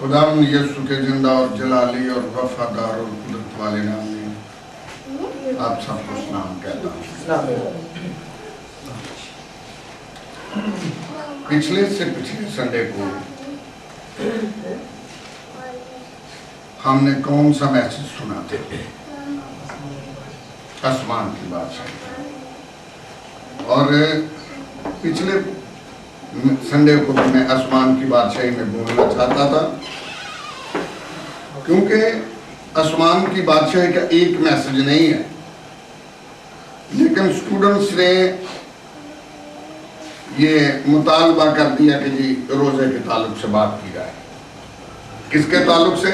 खुदाम यीशु के जिंदा और जलाली और वफादार और कुदरत वाले नाम में आप सबको सलाम कहता हूँ। पिछले संडे को हमने कौन सा मैसेज सुना था? आसमान की बादशाही। और पिछले संडे को मैं आसमान की बादशाही में बोलना चाहता था, क्योंकि आसमान की बादशाही का एक मैसेज नहीं है, लेकिन स्टूडेंट्स ने ये मुतालबा कर दिया कि जी रोजे के ताल्लुक से बात की जाए। किसके ताल्लुक से?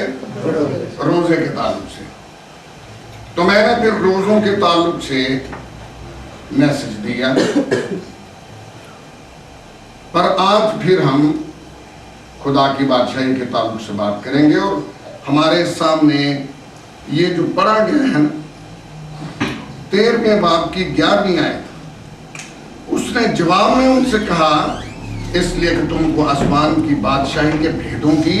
रोजे के ताल्लुक से। तो मैंने फिर रोजों के ताल्लुक से मैसेज दिया, पर आज फिर हम खुदा की बादशाही के ताल्लुक से बात करेंगे। और हमारे सामने ये जो पढ़ा गया है 13वें बाब की 11वीं आयत, उसने जवाब में उनसे कहा, इसलिए कि तुमको आसमान की बादशाही के भेदों की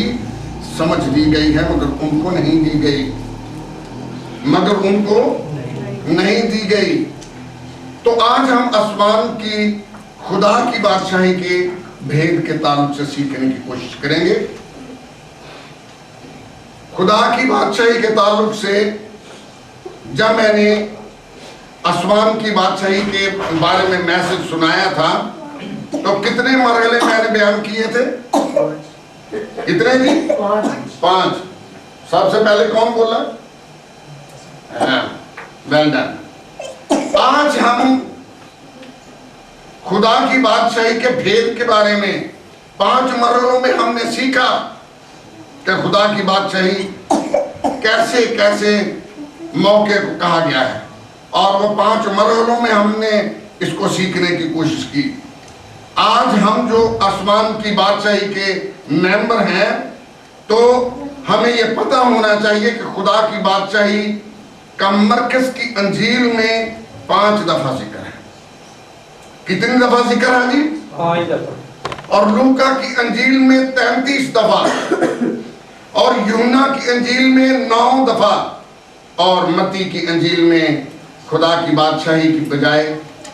समझ दी गई है, मगर उनको नहीं दी गई। तो आज हम आसमान की खुदा की बादशाही के भेद के ताल्लुक से सीखने की कोशिश करेंगे। खुदा की बादशाही के ताल्लुक से जब मैंने आसमान की बादशाही के बारे में मैसेज सुनाया था, तो कितने मरहले मैंने बयान किए थे? कितने जी? 5। सबसे पहले कौन बोला? Well done. आज हम खुदा की बादशाही के भेद के बारे में 5 मरहलों में हमने सीखा कि खुदा की बादशाही कैसे कैसे मौके को कहा गया है, और वो 5 मरहलों में हमने इसको सीखने की कोशिश की। आज हम जो आसमान की बादशाही के मेंबर हैं, तो हमें ये पता होना चाहिए कि खुदा की बादशाही का मरकज की अंजील में 5 दफा जिक्र है। कितनी दफा जिक्र है जी? 5 दफा। और लूका की अंजील में 33 दफा, और यूहन्ना की अंजील में 9 दफा, और मत्ती की अंजील में खुदा की बादशाही की बजाय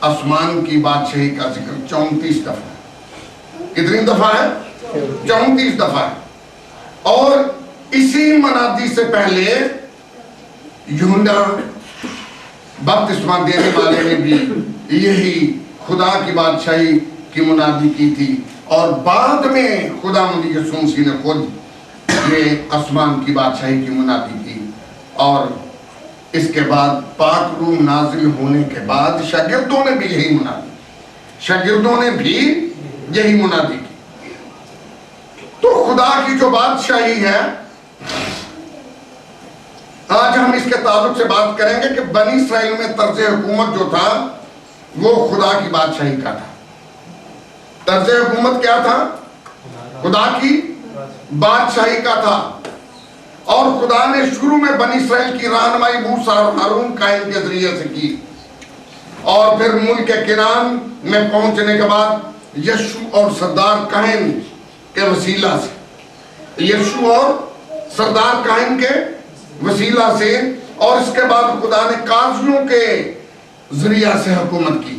आसमान की बादशाही का जिक्र 34 दफा है। कितनी दफा है? 34 दफा है। और इसी मनादी से पहले यूहन्ना बपतिस्मा देने वाले ने भी यही खुदा की बादशाही की मुनादी की थी, और बाद में खुदावंद यीशु मसीह ने खुद ये आसमान की बादशाही की मुनादी की। और इसके बाद पाक रूह नाजिल होने के बाद शागिर्दों ने भी यही मुनादी की। तो खुदा की जो बादशाही है, आज हम इसके ताल्लुक से बात करेंगे कि बनी इस्राइल में तर्ज हुकूमत जो था वो खुदा की बादशाही का था। तर्ज हुकूमत क्या था? खुदा की बादशाही का था। और खुदा ने शुरू में बनी इस्राइल की रहनुमाई मूसा और हारून कायन के जरिए से की, और फिर मुल्क किनान में पहुंचने के बाद यशु और सरदार कायन के वसीला से, और इसके बाद खुदा ने काजियों के जरिया से हुकूमत की।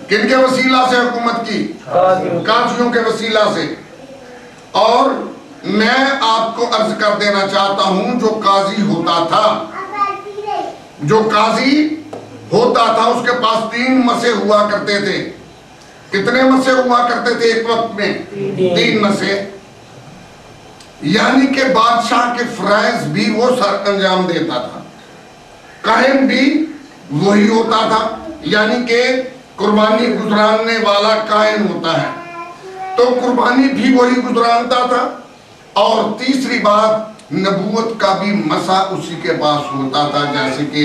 किनके वसीला से हुकूमत की? काजियों के वसीला से। और मैं आपको अर्ज कर देना चाहता हूं, जो काजी होता था उसके पास 3 मसे हुआ करते थे। कितने मसे हुआ करते थे एक वक्त में? 3 मसे। यानी कि बादशाह के फराइज भी वो सर अंजाम देता था। काहिन भी वही होता था, यानी कि कुर्बानी गुजरानने वाला काहिन होता है, तो कुर्बानी भी वही गुजरानता था। और तीसरी बात, नबूवत का भी मसा उसी के पास होता था, जैसे कि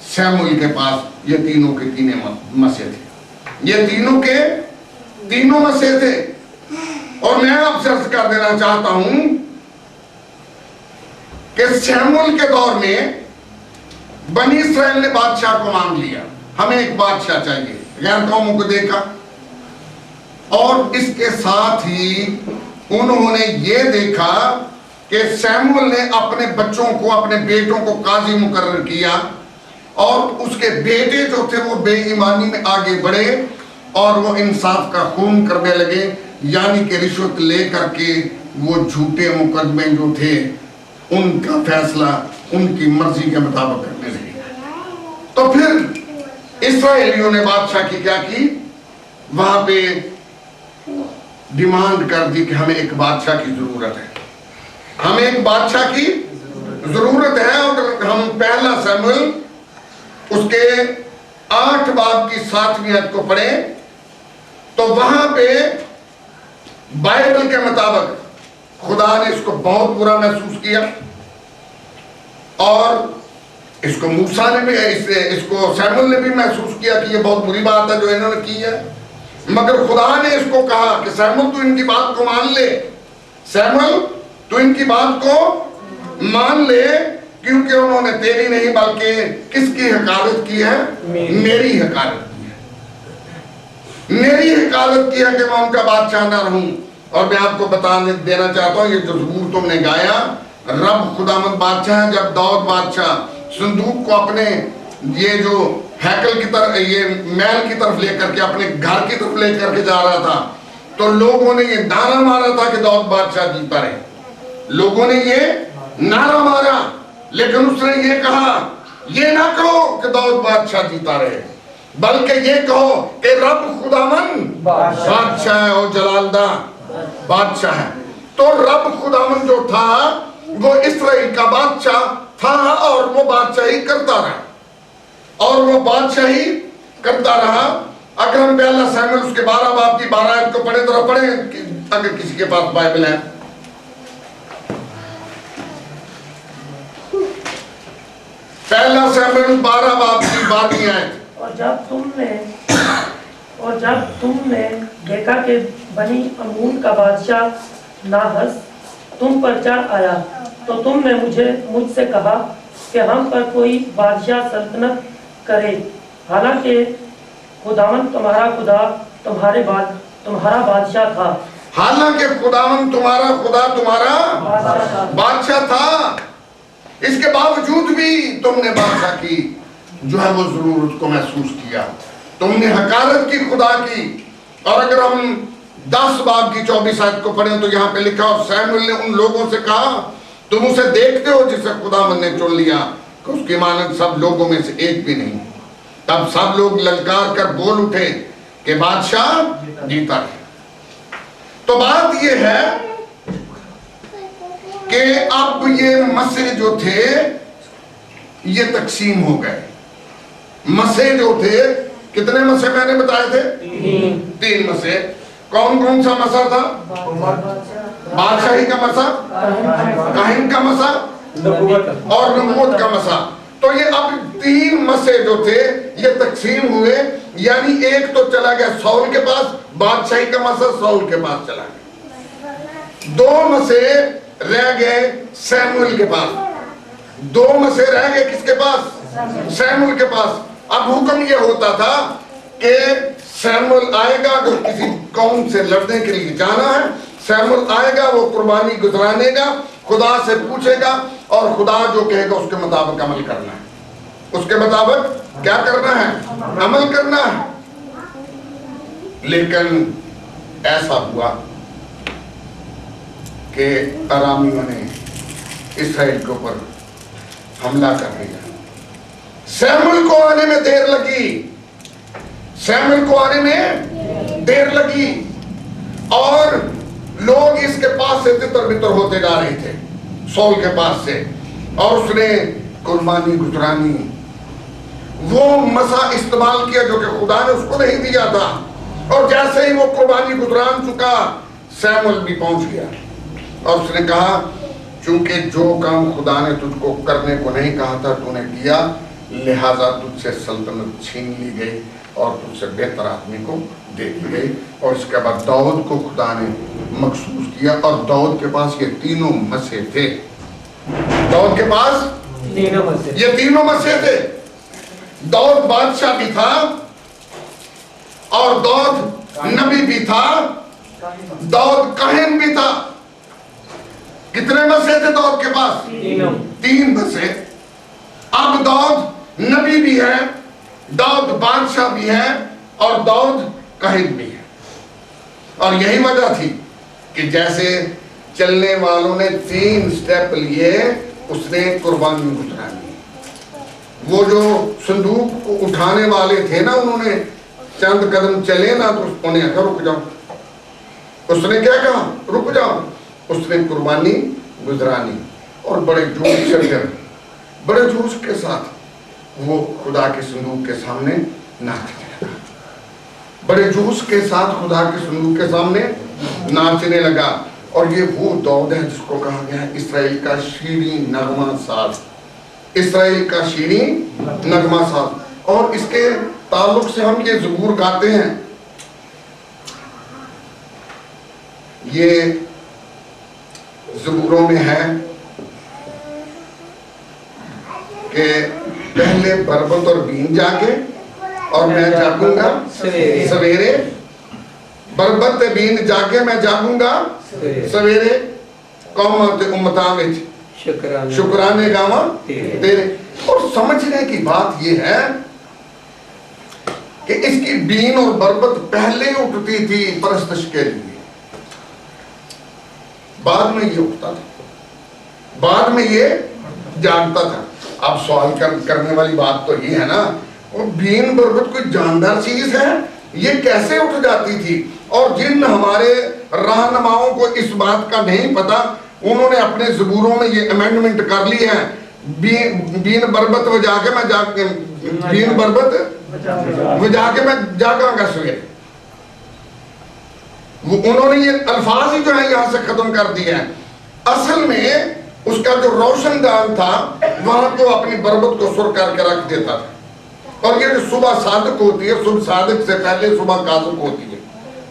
शमूएल के पास ये तीनों के मसे थे। ये तीनों मसे थे। और मैं आपसे अर्ज कर देना चाहता हूं कि शमूएल के दौर में बनी इस्राइल ने बादशाह को मांग लिया। हमें एक बादशाह चाहिए, गैर कौमों को देखा, और इसके साथ ही उन्होंने ये देखा कि सैमुअल ने अपने बच्चों को, अपने बेटों को काजी मुकर्रर किया और उसके बेटे जो थे वो बेईमानी में आगे बढ़े और वो इंसाफ का खून करने लगे, यानी कि रिश्वत लेकर के वो झूठे मुकदमे जो थे उनका फैसला उनकी मर्जी के मुताबिक करने लगे। तो फिर इस्राएलियों ने बादशाह की क्या की, वहां पे डिमांड कर दी कि हमें एक बादशाह की जरूरत है, हमें एक बादशाह की जरूरत है। और हम पहला सैमुएल उसके 8 बाब की 7वीं आयत को पढ़े तो वहां पे बाइबल के मुताबिक खुदा ने इसको बहुत बुरा महसूस किया और इसको मूसा ने भी, इसको सैमुएल ने भी महसूस किया कि ये बहुत बुरी बात है जो इन्होंने की है। मगर खुदा ने इसको कहा कि सैमुएल तू इनकी बात को मान ले, सैमुएल तू इनकी बात को मान ले, क्योंकि उन्होंने तेरी नहीं बल्कि किसकी हकारत की है, मेरी हकारत की है, मेरी हकारत की है कि मैं उनका बादशाह ना रहूं। और मैं आपको बता देना चाहता हूं, ये जो ज़बूर तुमने गाया, रब खुदावंद बादशाह है। जब दाऊद बादशाह संदूक को अपने ये जो हैकल की तरफ, ये महल की तरफ लेकर के, अपने घर की तरफ लेकर के जा रहा था, तो लोगों ने ये नारा मारा था कि दाऊद बादशाह जीता रहे। लोगों ने ये नारा मारा, लेकिन उसने ये कहा, ये ना कहो कि दाऊद बादशाह जीता रहे, बल्कि ये कहो कि रब खुदावंद बादशाह है और जलालदा बादशाह है। तो रब खुदावंद जो था वो इस्राएल का बादशाह था और वो बादशाही करता रहा और वो बादशाही करता रहा। अगर हम पहला सैमुएल उसके 12 बाब की 12 आयत को पढ़े तो पढ़े, अगर किसी के पास बाइबल है। पहला सैमुएल 12 बाब की 12वीं आयत। और जब तुमने देखा कि बनी अम्मोन का बादशाह नाहस तुम पर चढ़ आया, तो तुमने मुझसे कहा कि हम पर कोई बादशाह सल्तनत करे, हालांकि खुदावंद तुम्हारा खुदा तुम्हारा बादशाह था। हालांकि खुदावंद तुम्हारा खुदा तुम्हारा बादशाह था, इसके बावजूद भी तुमने बादशाह की जो है वो जरूरत को महसूस किया, तुमने हकारत की खुदा की। और अगर हम 10 बाब की 24 आयत को पढ़ें तो यहाँ पे लिखा, और सैमुएल ने उन लोगों से कहा, तुम उसे देखते हो जिसे खुदावंद ने चुन लिया, कि उसकी मानद सब लोगों में से एक भी नहीं। तब सब लोग ललकार कर बोल उठे कि बादशाह जीता है। तो बात यह है कि अब ये मसे जो थे ये तकसीम हो गए। मसे जो थे, कितने मसे मैंने बताए थे? 3 मसे। कौन कौन सा मसा था? बादशाही का मसा, काहिन का मसा और नबूवत का मसा। तो ये अब 3 मसे जो थे ये तकसीम हुए, यानी एक तो चला गया सौल के पास, बादशाही का मसा सौल के पास चला गया। 2 मसे रह गए सैमुएल के पास। 2 मसे रह गए किसके पास? सैमुएल के पास। अब हुक्म यह होता था कि सैमुएल आएगा, अगर किसी कौम से लड़ने के लिए जाना है, सैमुएल आएगा, वो कुर्बानी गुजरानेगा, खुदा से पूछेगा और खुदा जो कहेगा उसके मुताबिक अमल करना है। उसके मुताबिक क्या करना है? अमल करना है। लेकिन ऐसा हुआ कि अरामियों ने इस्राएल के ऊपर हमला कर दिया। सैमुएल को आने में देर लगी, सैमुएल को आने में देर लगी और लोग इसके पास से तितर बितर होते जा रहे थे, सौल के पास से, और उसने कुर्बानी गुजरानी, वो मसा इस्तेमाल किया जो कि खुदा ने उसको नहीं दिया था। और जैसे ही वो कुर्बानी गुजरान चुका, सैमुएल भी पहुंच गया और उसने कहा, चूंकि जो काम खुदा ने तुझको करने को नहीं कहा था तूने किया, लिहाजा तुझसे सल्तनत छीन ली गई और तुझसे बेहतर आदमी को दे दी गई। और इसके बाद दाऊद को खुदा ने मखसूस किया और दाऊद के पास ये 3 मसे थे। दाऊद के पास ये 3 मसे थे। दाऊद बादशाह भी था और दाऊद नबी भी था दाऊद काहिन भी था। कितने बसे थे दाऊद के पास? 3 बसे। अब दाऊद नबी भी है, दाऊद बादशाह भी है और दाऊद काहिन भी है। और यही वजह थी कि जैसे चलने वालों ने 3 स्टेप लिए, उसने कुर्बानी गुजरा दी। वो जो संदूक को उठाने वाले थे ना, उन्होंने चंद कदम चले ना तो उन्हें कहा रुक जाओ। उसने क्या कहा? रुक जाओ। उसने कुर्बानी गुजरानी और बड़े जोश से, बड़े जोश के साथ वो खुदा के संदूक के सामने नाचने लगा। बड़े जोश के साथ खुदा के संदूक के सामने नाचने लगा। और ये वो दाऊद है जिसको कहा गया है इस्राएल का शीरी नगमा साज, इस्राएल का शीरी नगमा साज। और इसके ताल्लुक से हम ये ज़बूर गाते हैं। ये ज़बूरों में है कि पहले बरबत और बीन जागे और मैं जागूंगा सवेरे। बरबत बीन जागे मैं जागूंगा सवेरे। कौमां ते उम्मतां विच शुकराने गावां तेरे। और समझने की बात यह है कि इसकी बीन और बरबत पहले उठती थी परस्तश के लिए, बाद में ये उठता था, बाद में ये जागता था। अब सवाल करने वाली बात तो ये है ना, वो बीन बरबत कोई जानदार चीज है, ये कैसे उठ जाती थी? और जिन हमारे रहनुमाओं को इस बात का नहीं पता, उन्होंने अपने ज़बूरों में ये अमेंडमेंट कर ली है, बीन बरबत बजा के मैं जाग, बीन बरबत बजा के मैं जागांगा सवेरे। उन्होंने ये अल्फाज ही जो है यहां से खत्म कर दिए हैं। असल में उसका जो रोशनदान था वहां को अपनी बरबत को सुर करके रख देता था। और ये जो सुबह सादिक होती है, सुबह सादिक से पहले सुबह काज़ब होती है।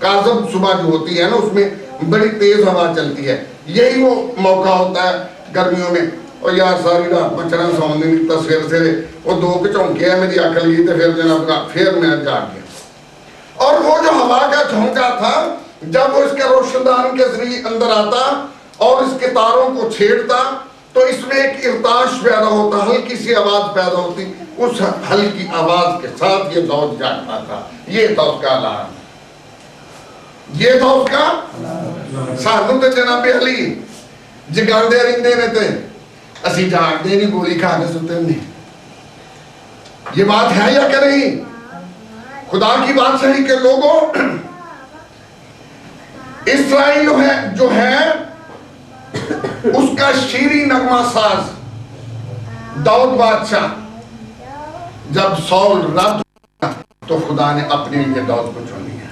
काज़ब सुबह जो होती है ना, उसमें बड़ी तेज हवा चलती है। यही वो मौका होता है गर्मियों में। और यार सारी रात मच्छर सौंदी नहीं तस्वीर से वो 2 के झोंके है, मेरी अकल गई तो फिर जनाब फिर मैं जाग गया। और वो जो हवा का झोंका था, जब वो इसके रोशनदान के जरिए अंदर आता और इसके तारों को छेड़ता तो इसमें एक इर्ताश पैदा होता, हल्की सी आवाज पैदा होती। उस हल्की आवाज के साथ ये दाऊद जागता था। ये था उसका अलार्म, ये था उसका। सानू तो जनाबे अली जगांदे रहिंदे ने ते असी जागदे नहीं, गोली खा के सुते नहीं। ये बात है या क्या नहीं? खुदा की बात सही के लोगों, इस्राइल जो है उसका शीरी नगमा साज दाऊद बादशाह, जब सौल रद्द हुआ तो खुदा ने अपने लिए दाऊद को चुन लिया।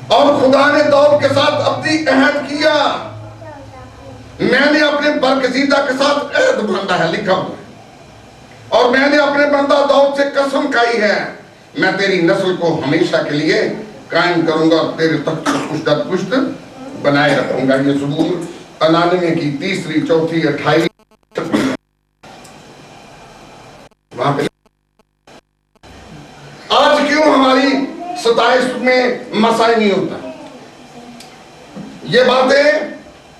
और खुदा ने दाऊद के साथ अपनी अहद किया। मैंने अपने बरगजीदा के साथ अहद बांधा है, लिखा हुआ है। और मैंने अपने बंदा दाऊद से कसम खाई है, मैं तेरी नस्ल को हमेशा के लिए कायम करूंगा और तेरे तख्त को पुश्त पुश्त बनाए रखूंगा। ये ज़बूर 99 की 3, 4, 28 वहां पे। आज क्यों हमारी 27 में मसाई नहीं होता? ये बातें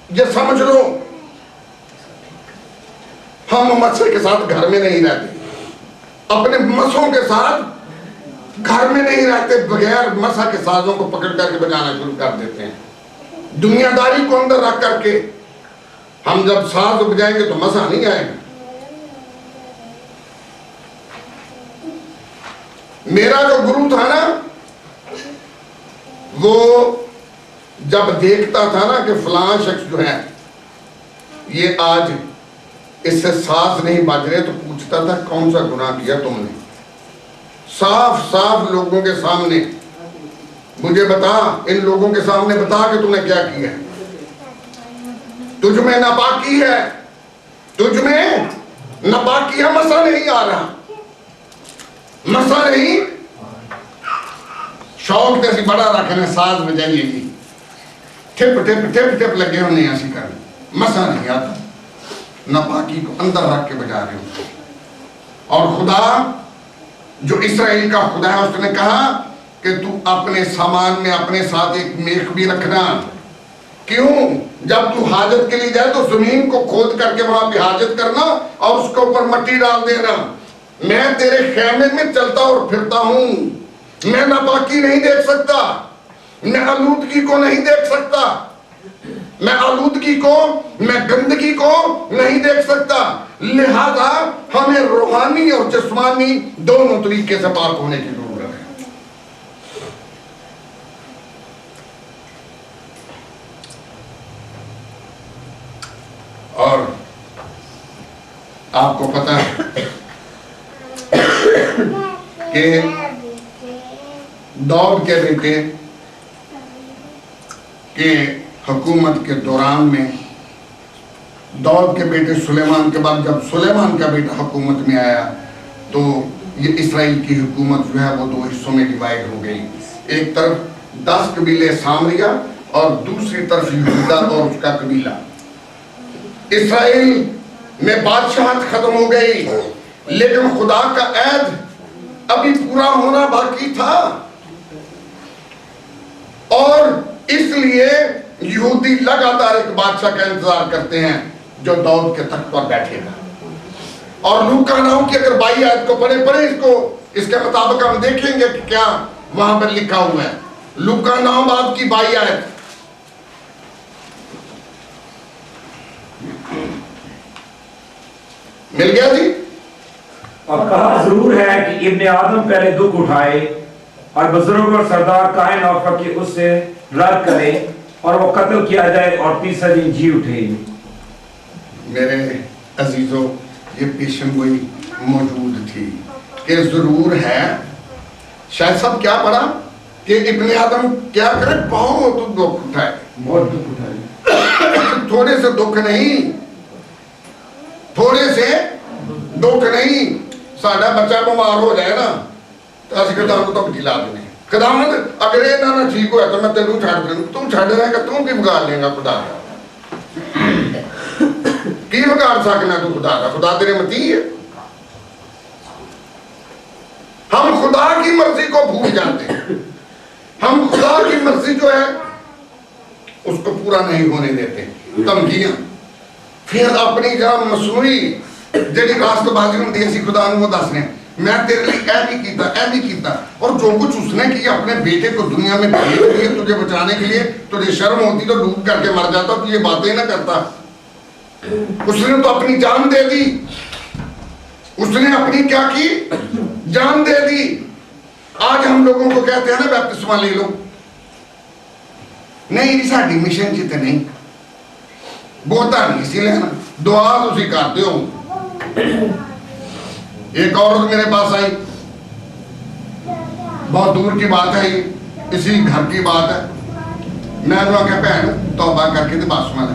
ये समझ लो, हम मसले के साथ घर में नहीं रहते, अपने मसों के साथ घर में नहीं रहते, बगैर मसा के साजों को पकड़ करके बजाना शुरू कर देते हैं। दुनियादारी को अंदर रख करके हम जब साज बजाएंगे तो मजा नहीं आएगा। मेरा जो गुरु था ना, वो जब देखता था ना कि फलां शख्स जो है ये आज इससे साज नहीं बज रहे, तो पूछता था कौन सा गुनाह किया तुमने? साफ साफ लोगों के सामने मुझे बता, इन लोगों के सामने बता कि तूने क्या किया है। तुझ में नापाकी है, तुझ में नापाकी है। मसा नहीं आ रहा, मसा नहीं। शौक जैसी बड़ा रखने साज बजाइए जी, टिप टिप टिप टिप लगे होने ऐसी कर, मसा नहीं आता। नापाकी को अंदर रख के बजा रहे हो। और खुदा जो इस्राएल का खुदा है, उसने कहा कि तू अपने सामान में अपने साथ एक मेख भी रखना। क्यों? जब तू हाजत के लिए जाए तो जमीन को खोद करके वहां पे हाजत करना और उसके ऊपर मिट्टी डाल देना। मैं तेरे खेमे में चलता और फिरता हूं, मैं नापाकी नहीं देख सकता, मैं आलूदगी को नहीं देख सकता, मैं आलूदगी को, मैं गंदगी को नहीं देख सकता। लिहाजा हमें रूहानी और जिस्मानी दोनों तरीके से पाक होने की जरूरत है। और आपको पता है कि दाऊद के बेटे के हुकूमत के दौरान में, दाऊद के बेटे सुलेमान के बाद जब सुलेमान का बेटा हुकूमत में आया तो ये इसराइल की हुकूमत जो है वो दो हिस्सों में डिवाइड हो गई। एक तरफ 10 कबीले सामरिया और दूसरी तरफ यहूदा और उसका कबीला। इसराइल में बादशाहत खत्म हो गई, लेकिन खुदा का ऐद अभी पूरा होना बाकी था और इसलिए यहूदी लगातार एक बादशाह का इंतजार करते हैं जो दाऊद के तख्त पर बैठेगा। और लूका नाम की अगर 22 आयत को पढ़े इसको, इसके मुताबिक हम देखेंगे कि क्या वहां पर लिखा हुआ है। लूका नाम बाब की 22 आयत, मिल गया जी। और कहा जरूर है कि इब्ने आदम पहले दुख उठाए और बुजुर्ग और सरदार कायन और फकीर उससे रद्द करें और वो कत्ल किया जाए और तीसरा दिन जी उठे। मेरे अजीजों, ये पेशन गोई मौजूद थी कि जरूर है। शायद सब क्या पढ़ा कि इब्ने आदम क्या करे, बहुत दुख उठाए, बहुत दुख उठाए। थोड़े से दुख नहीं, थोड़े से दुख नहीं। साडा बच्चा बीमार हो जाए ना तो असं खुदावंद तो खिला देने, खुदावंद अगर ये ना ठीक होया तो मैं तेनू छड़ दूं, तू छड़ देगा, तू की बिगाड़ लेगा खुदा का? की बिगाड़ सकना तू खुदा का? खुदा तेरे मती है। हम खुदा की मर्जी को भूल जाते हैं, हम खुदा की मर्जी जो है उसको पूरा नहीं होने देते। धमकियां, फिर अपनी जरा मसनूई जी रास्तबाजी होंगी, असं खुदा वो दस रहे मैं तेरे लिए ऐ भी किया, ऐ भी किया, और जो कुछ उसने किया अपने बेटे को दुनिया में भेज दिया तुझे बचाने के लिए। तुझे शर्म होती तो डूब करके मर जाता, तू ये बातें ना करता। उसने तो अपनी जान दे दी, उसने अपनी क्या की, जान दे दी। आज हम लोगों को कहते हैं ना बपतिस्मा ले लो, नहीं साड़ी मिशन जिते नहीं बहुता नहीं सी लेना, दुआ तुसी करते हो। एक औरत मेरे पास आई, बहुत दूर की बात है, ये इसी घर की बात है। मैं आख्या भैन तौबा करके तो बस मैं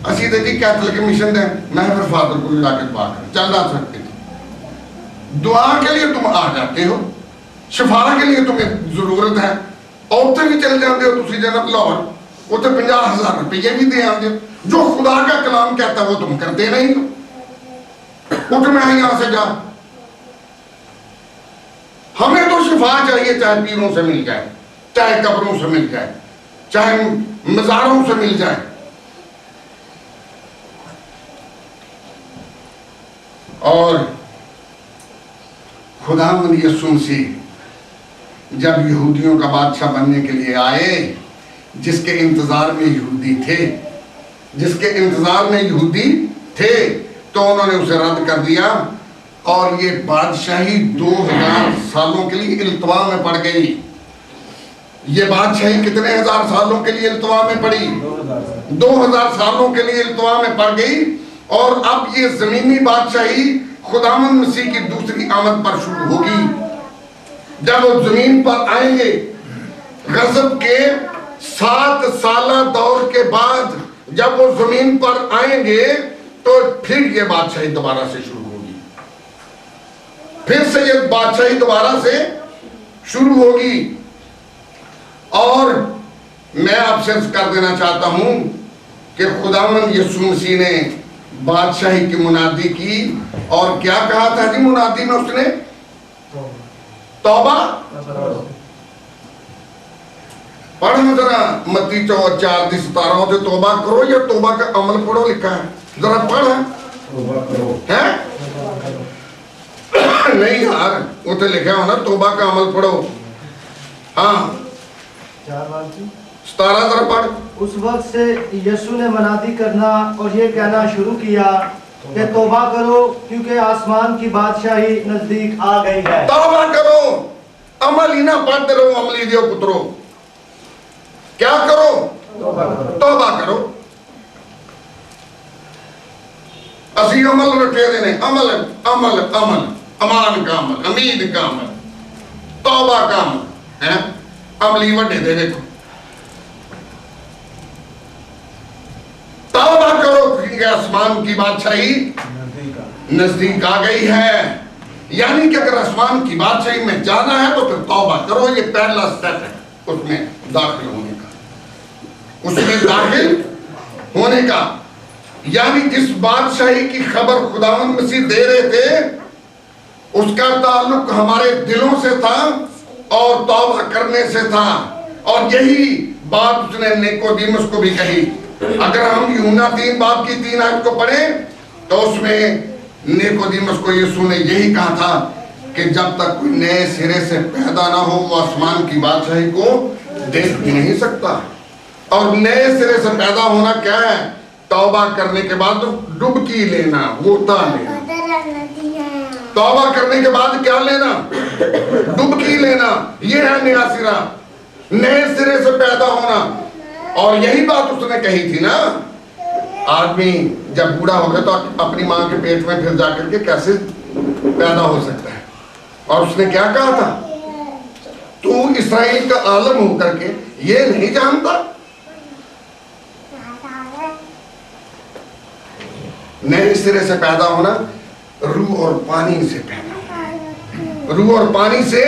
असी तो जी कैथलिक मिशन है, मैं फिर फादर को जाके दुआ कर चल आ सकते। दुआ के लिए तुम आ जाते हो, शिफा के लिए तुम्हें जरूरत है, औरतें भी चले जाते हो तुम जनाब लाहौर, उसे 50,000 रुपये भी दे आते हो। जो खुदा का कलाम कहता है वो तुम करते नहीं हो। उठ मैं यहां से जा, हमें तो शिफा चाहिए, चाहे पीरों से मिल जाए, चाहे कब्रों से मिल जाए, चाहे मजारों से मिल जाए। और खुदावंद यीशु मसीह जब यहूदियों का बादशाह बनने के लिए आए, जिसके इंतजार में यहूदी थे, जिसके इंतजार में यहूदी थे, तो उन्होंने उसे रद्द कर दिया और ये बादशाही 2000 सालों के लिए इल्तवा में पड़ गई। ये बादशाही कितने हजार सालों के लिए इल्तवा में पड़ी? 2000 सालों के लिए इल्तवा में पड़ गई। और अब ये जमीनी बादशाही खुदावंद मसीह की दूसरी आमद पर शुरू होगी। जब वो जमीन पर आएंगे, गजब के 7 साल दौर के बाद जब वो जमीन पर आएंगे तो फिर ये बादशाही दोबारा से शुरू होगी, फिर से ये बादशाही दोबारा से शुरू होगी। और मैं आपसे अर्ज कर देना चाहता हूं कि खुदावंद यीशु मसीह ने बादशाही की मुनादी की और क्या कहा था जी मुनादी में उसने? तौबा पढ़ना जरा मत्ती 4:17 से तौबा करो या तौबा का अमल पढ़ो लिखा है, जरा पढ़ है नहीं यार वो तो लिखा हो ना तौबा का अमल पढ़ो। हाँ 17 जरा पढ़। उस वक्त से यीशु ने मनादी करना और ये कहना शुरू किया कि तौबा करो क्योंकि आसमान की बादशाही नजदीक आ गई है। तौबा करो, अमल ही ना पढ़ते रहो अमली दियो पुत्रो। क्या करो? तौबा करो। असी अमल रखे देने, अमल अमल अमल, अमान का अमल, अमीद का अमल, तौबा का अमल है। अमली वड्डे दे देखो, तौबा करो क्योंकि आसमान की बादशाही नजदीक आ गई है। यानी कि अगर आसमान की बादशाही में जाना है तो फिर तौबा करो। ये पहला स्टेप है उसमें दाखिल होने का, उसमें दाखिल होने का। यानी जिस बादशाही की खबर खुदावंद मसीह दे रहे थे उसका ताल्लुक हमारे दिलों से था और तौबा करने से था। और यही बात उसने निकोदेमुस को भी कही। अगर हम यूहन्ना 3:3 आयत को पढ़े तो उसमें निकोदेमुस को यीशु ने यही कहा था कि जब तक कोई नए सिरे से पैदा ना हो वो आसमान की बादशाही को देख भी नहीं सकता। और नए सिरे से पैदा होना क्या है? तौबा करने के बाद डुबकी लेना, गोता लेना। तौबा करने के बाद क्या लेना? डुबकी लेना। ये है नया सिरा, नए सिरे से पैदा होना। और यही बात उसने कही थी ना, आदमी जब बूढ़ा हो गया तो अपनी मां के पेट में फिर जाकर के कैसे पैदा हो सकता है। और उसने क्या कहा था? तू इस्राएल का आलम होकर के ये नहीं जानता? नए सिरे से पैदा होना, रूह और पानी से पैदा होना, रूह और पानी से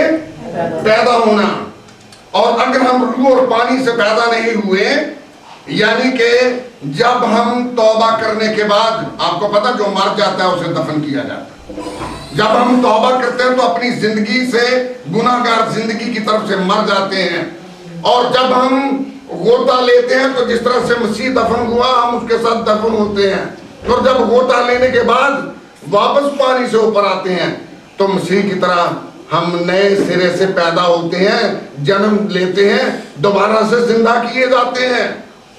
पैदा होना। और अगर हम रूह और पानी से पैदा नहीं हुए, यानी कि जब हम तौबा करने के बाद, आपको पता जो मर जाता है उसे दफन किया जाता है। जब हम तौबा करते हैं तो अपनी जिंदगी से, गुनाहगार जिंदगी की तरफ से मर जाते हैं। और जब हम गोता लेते हैं तो जिस तरह से मसीह दफन हुआ हम उसके साथ दफन होते हैं। और जब गोता लेने के बाद वापस पानी से ऊपर आते हैं तो मसीह की तरह हम नए सिरे से पैदा होते हैं, जन्म लेते हैं, दोबारा से जिंदा किए जाते हैं,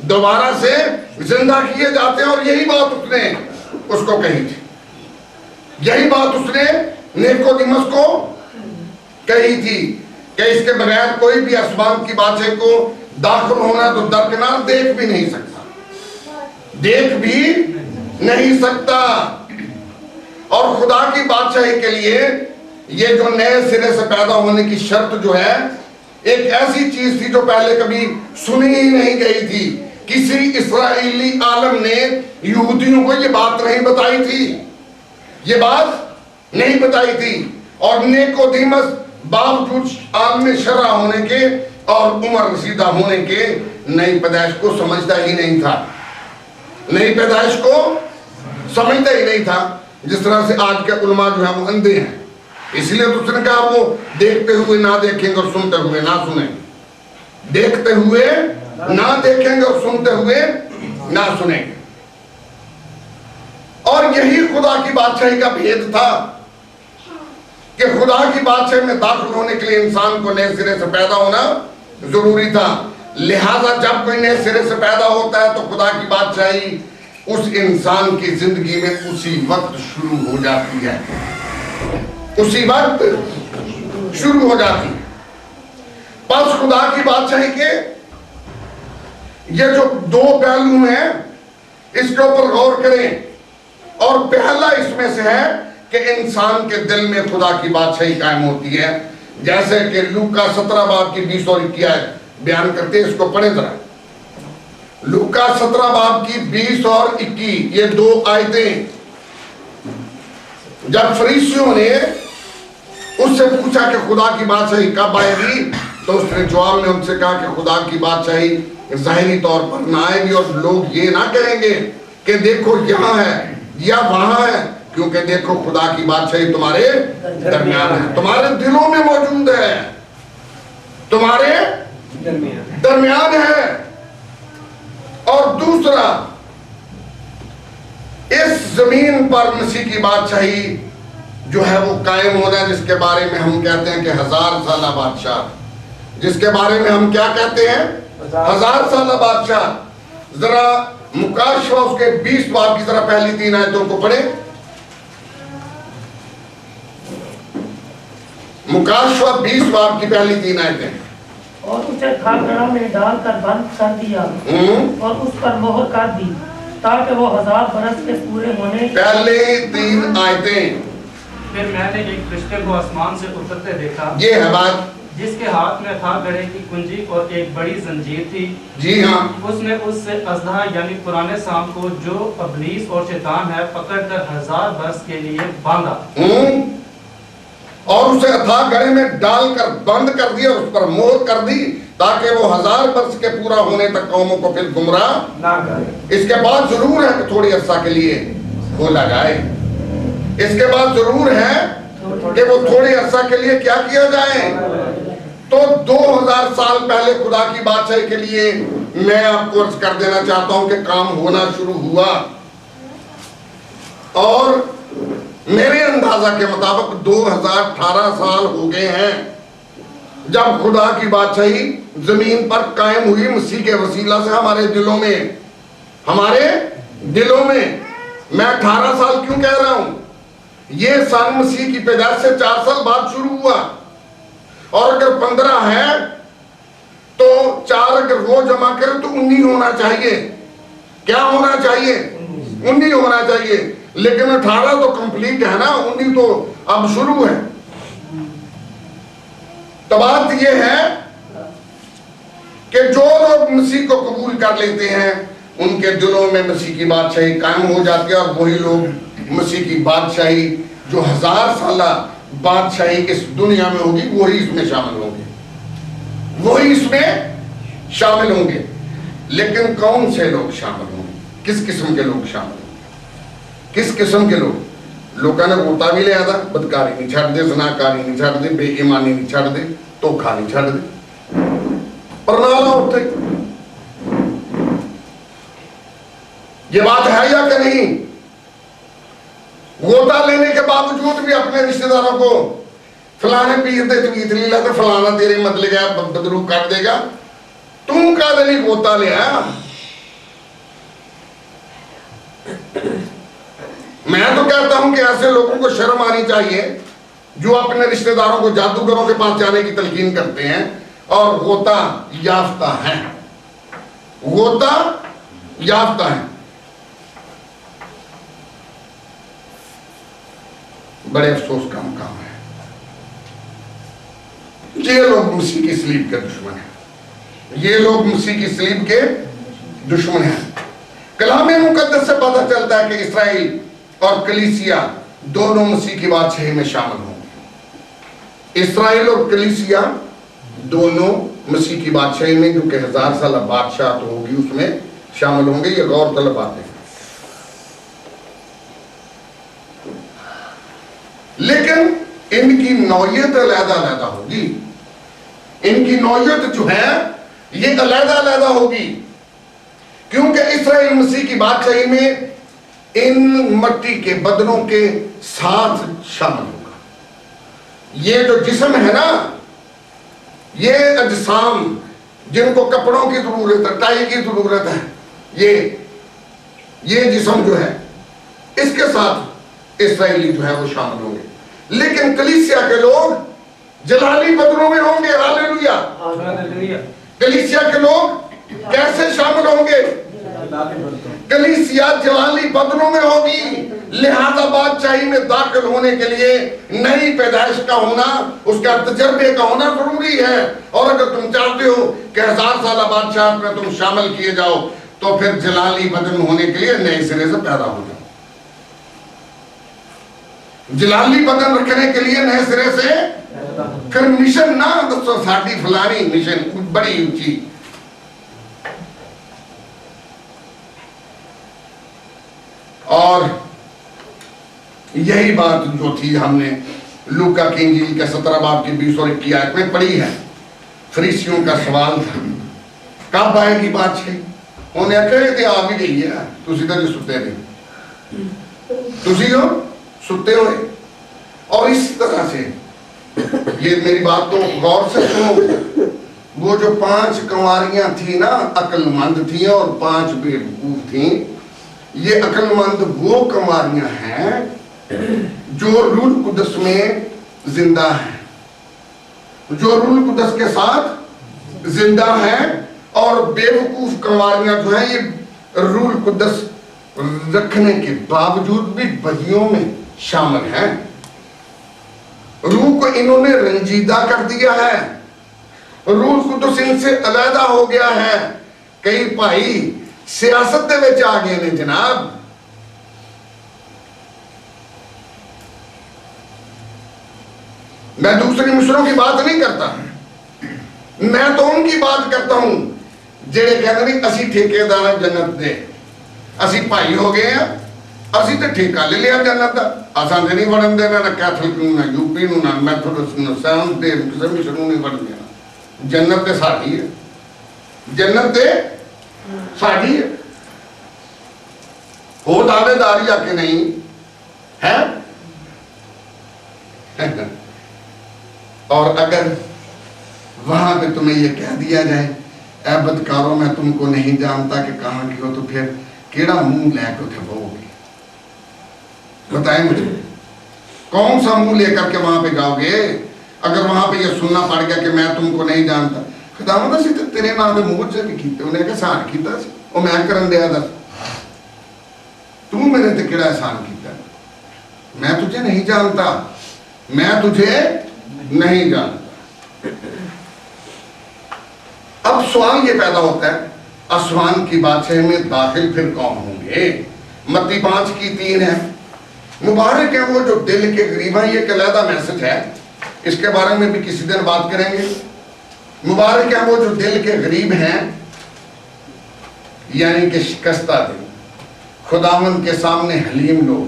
दोबारा से जिंदा किए जाते हैं। और यही बात उसने उसको कही थी, यही बात उसने निकोदेमुस को कही थी कि इसके बगैर कोई भी आसमान की बादशाही को दाखिल होना तो दरकिनार देख भी नहीं सकता, देख भी नहीं सकता। और खुदा की बादशाही के लिए ये जो नए सिरे से पैदा होने की शर्त जो है, एक ऐसी चीज थी जो पहले कभी सुनी ही नहीं गई थी। किसी इस्राएली आलम ने यहूदियों को ये बात नहीं बताई थी, ये बात नहीं बताई थी। और निकोदेमुस बावजूद आलम शरा होने के और उम्र रसीदा होने के नई पैदाइश को समझता ही नहीं था, नई पैदाइश को समझता ही नहीं था। जिस तरह से आज के उलमा जो है वो अंधे हैं, इसलिए तो उसने कहा वो देखते हुए ना देखेंगे और सुनते हुए ना सुनेंगे, देखते हुए ना देखेंगे और सुनते हुए ना सुनेंगे। और यही खुदा की बादशाही का भेद था कि खुदा की बादशाही में दाखिल होने के लिए इंसान को नए सिरे से पैदा होना जरूरी था। लिहाजा जब कोई नए सिरे से पैदा होता है तो खुदा की बादशाही उस इंसान की जिंदगी में उसी वक्त शुरू हो जाती है, उसी वक्त शुरू हो जाती है। बस खुदा की बादशाही के ये जो दो पहलू हैं इसके ऊपर गौर करें। और पहला इसमें से है कि इंसान के दिल में खुदा की बादशाही कायम होती है, जैसे कि लूका 17:20 और 21 बयान करते हैं। इसको पढ़े जरा, लूका 17:20 और 21, ये दो आयतें। जब फरीसियों ने उससे पूछा कि खुदा की बादशाही कब आएगी, तो उसने जवाब में उनसे कहा कि खुदा की बादशाही जाहिरी तौर पर ना आएगी और लोग ये ना कहेंगे कि देखो यहाँ है या वहां है, क्योंकि देखो खुदा की बादशाही तुम्हारे दरमियान है, तुम्हारे दिलों में मौजूद है, तुम्हारे दरमियान है, और दूसरा इस जमीन पर मसीह की बादशाही जो है वो कायम होना है, जिसके बारे में हम कहते हैं कि 1000 साला बादशाह, जिसके बारे में हम क्या कहते हैं 1000 साला बादशाह। जरा मुकाशवा उसके 20 बाब की जरा पहली 3 आयतों को पढ़े। मुकाशवा 20 बाब की पहली 3 आयतें। और उसे खागड़ा में डालकर बंद कर दिया और उस पर मोहर कर दी, ताकि वो 1000 बरस के पूरे होने। पहले 3 आयतें। फिर मैंने एक फरिश्ते को आसमान से उतरते देखा, ये है बात, जिसके हाथ में था गड़े की कुंजी और एक बड़ी जंजीर थी। जी हाँ। उसने उससे अज़दा यानी पुराने शाम को, जो अबलीस और शैतान है, पकड़कर 1000 वर्ष के लिए बांधा। और उसे अथाह घड़े में डालकर बंद कर दिया, उस पर मोहर कर दी, ताकि वो 1000 वर्ष के पूरा होने तक कौमों को फिर गुमराह ना करे। इसके बाद जरूर है कि थोड़ी अरसा के लिए खोला जाए। इसके बाद जरूर है कि वो थोड़ी अरसा के लिए क्या किया जाए। तो 2000 साल पहले खुदा की बादशाही के लिए मैं आपको अर्ज कर देना चाहता हूं कि काम होना शुरू हुआ, और मेरे अंदाजा के मुताबिक 2018 साल हो गए हैं जब खुदा की बादशाही जमीन पर कायम हुई मसीह के वसीला से हमारे दिलों में, हमारे दिलों में। मैं 18 साल क्यों कह रहा हूं, ये सन मसीह की पैदाइश से 4 साल बाद शुरू हुआ, और अगर 15 है तो 4 अगर वो जमा करें तो 19 होना चाहिए। क्या होना चाहिए? 19 होना चाहिए। लेकिन 18 तो कंप्लीट है ना, 19 तो अब शुरू है। तो बात यह है कि जो लोग मसीह को कबूल कर लेते हैं उनके दिलों में मसीह की बादशाही कायम हो जाती है, और वही लोग मसीह की बादशाही जो 1000 साला बादशाही इस दुनिया में होगी वही इसमें शामिल होंगे, वही इसमें शामिल होंगे। लेकिन कौन से लोग शामिल होंगे? किस किस्म के लोग शामिल होंगे? किस किस्म के लोग? लोगों ने गोता भी लिया था, बदकारी नहीं छड़ दे, ज़नाकारी नहीं छड़ दे, बेईमानी नहीं छड़ दे, धोखा नहीं छड़ दे, प्रणाला उठते। ये बात है या कि नहीं? गोता लेने के बावजूद भी अपने रिश्तेदारों को फलाने पीर दे तवीत लीला तो फलाना तेरे मतलब गया बदरू कर देगा, तुम का नहीं गोता लिया। मैं तो कहता हूं कि ऐसे लोगों को शर्म आनी चाहिए जो अपने रिश्तेदारों को जादूगरों के पास जाने की तलकीन करते हैं और गोता याफ्ता हैं, गोता याफ्ता हैं। बड़े अफसोस का मुकाम है। ये लोग मसीह की सलीब के दुश्मन हैं, ये लोग मसीह की सलीब के दुश्मन हैं। कलाम मुकद्दस से पता चलता है कि इस्राएल और कलीसिया दोनों मसीह की बादशाही में शामिल होंगे। इस्राएल और कलीसिया दोनों मसीह की बादशाही में, जो कि 1000 साल बादशाह तो होगी, उसमें शामिल होंगे। ये गौर तलब बात है। लेकिन इनकी नौयत अलग-अलग होगी, इनकी नौयत जो है ये अलग-अलग होगी, क्योंकि इस्राएल मसीह की बादशाही में इन मट्टी के बदनों के साथ शामिल होगा। ये जो जिस्म है ना, ये अजसाम जिनको कपड़ों की जरूरत है, टाई की जरूरत है, ये जिस्म जो है इसके साथ इस्राएली जो है वो शामिल होंगे। लेकिन कलीसिया के लोग जलाली बदनों में होंगे। हालेलुया। कलीसिया के लोग कैसे शामिल होंगे? कलीसिया जलाली बदनों में होगी। लिहाजा बादशाही में दाखिल होने के लिए नई पैदाइश का होना, उसका तजर्बे का होना जरूरी है। और अगर तुम चाहते हो कि 1000 साल बादशाह में तुम शामिल किए जाओ, तो फिर जलाली बदन होने के लिए नए सिरे से पैदा हो जाओ। जलाली बदन रखने के लिए नए सिरे से फिर मिशन ना दोस्तों, साड़ी फलानी मिशन बड़ी ऊंची। और यही बात जो थी हमने लूका की इंजील के 17 बाब की 20 और 21 आयत में पढ़ी है। फरीसियों का सवाल था कब आएगी बादशाही? उन्हें आख्या ते आ भी गई है, तुसी तो जो सुते नहीं, तुसी हो सुते हुए। और इस तरह से ये मेरी बात तो गौर से सुनो, वो जो 5 कंवारियां थी ना अक्लमंद थी और 5 बेवकूफ थी। ये अक्लमंद वो कंवारियां हैं जो रूह कुदस में जिंदा है, जो रूह कुदस के साथ जिंदा है। और बेवकूफ कंवारियां जो है ये रूह कुदस रखने के बावजूद भी बदियों में शामिल हैं। रूह को इन्होंने रंजीदा कर दिया है, रूह कुदस इनसे अलहदा हो गया है। कई भाई सियासत दे विच आ गए ने जनाब। मैं दूसरी मिसरों की बात नहीं करता, मैं तो उनकी बात करता हूं जेड़े कहते नहीं असी ठेकेदार जन्नत दे, असी भाई हो गए हैं, असी तो ठेका ले लिया जन्नत का, असा तो नहीं वड़न देना ना कैथलिक ना यूपी ना मैथोडिस्ट ना सैंस दे किसी मिशन नहीं वड़न देना। जन्नत तो साडी है, जन्नत तो साडी है, हो दावेदारी आके नहीं है। और अगर वहां पे तुम्हें यह कह दिया जाए ऐ बदकारों मैं तुमको नहीं जानता कि कहां की हो, तो फिर केड़ा मुंह लेकर उठे बोगे? बताएं मुझे, कौन सा मुंह लेकर के वहां पे जाओगे अगर वहां पे ये सुनना पड़ गया कि मैं तुमको नहीं जानता? खुदावंद असीं ते तेरे नाम दे मुंह से भी कीते, उन्हें एहसान कीता सी, ओ मैं करन दिया दस, तू मेरे ते केड़ा एहसान कीता? मैं तुझे नहीं जानता, मैं तुझे नहीं जानता। अब सवाल ये पैदा होता है आसमान की बादशाही में दाखिल फिर कौन होंगे? मत्ती 5:3 है, मुबारक है वो जो दिल के गरीब हैं। ये एक अलहदा मैसेज है, इसके बारे में भी किसी दिन बात करेंगे। मुबारक है वो जो दिल के गरीब हैं, यानी कि शिकस्ता दिल, खुदावंद के सामने हलीम लोग,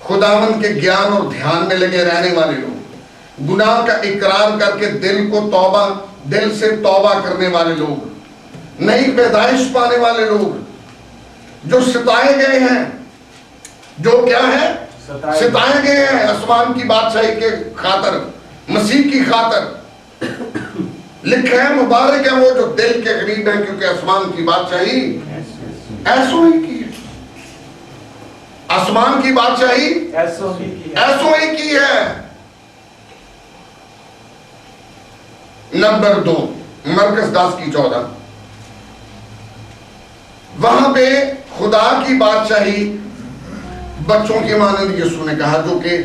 खुदावंद के ज्ञान और ध्यान में लगे रहने वाले लोग, गुनाह का इकरार करके दिल से तौबा करने वाले लोग, नई पैदाइश पाने वाले लोग, जो सिताए गए हैं, जो क्या है सिताए गए हैं आसमान की बादशाही के खातर, मसीह की खातर। लिखा है मुबारक है वो जो दिल के गरीब हैं, क्योंकि आसमान की बादशाही ऐसो ही की है। आसमान की बादशाही ऐसो ही की है। नंबर 2 मरकस 10:14, वहां पे खुदा की बादशाही बच्चों की मानंद यीशु ने कहा, जो कि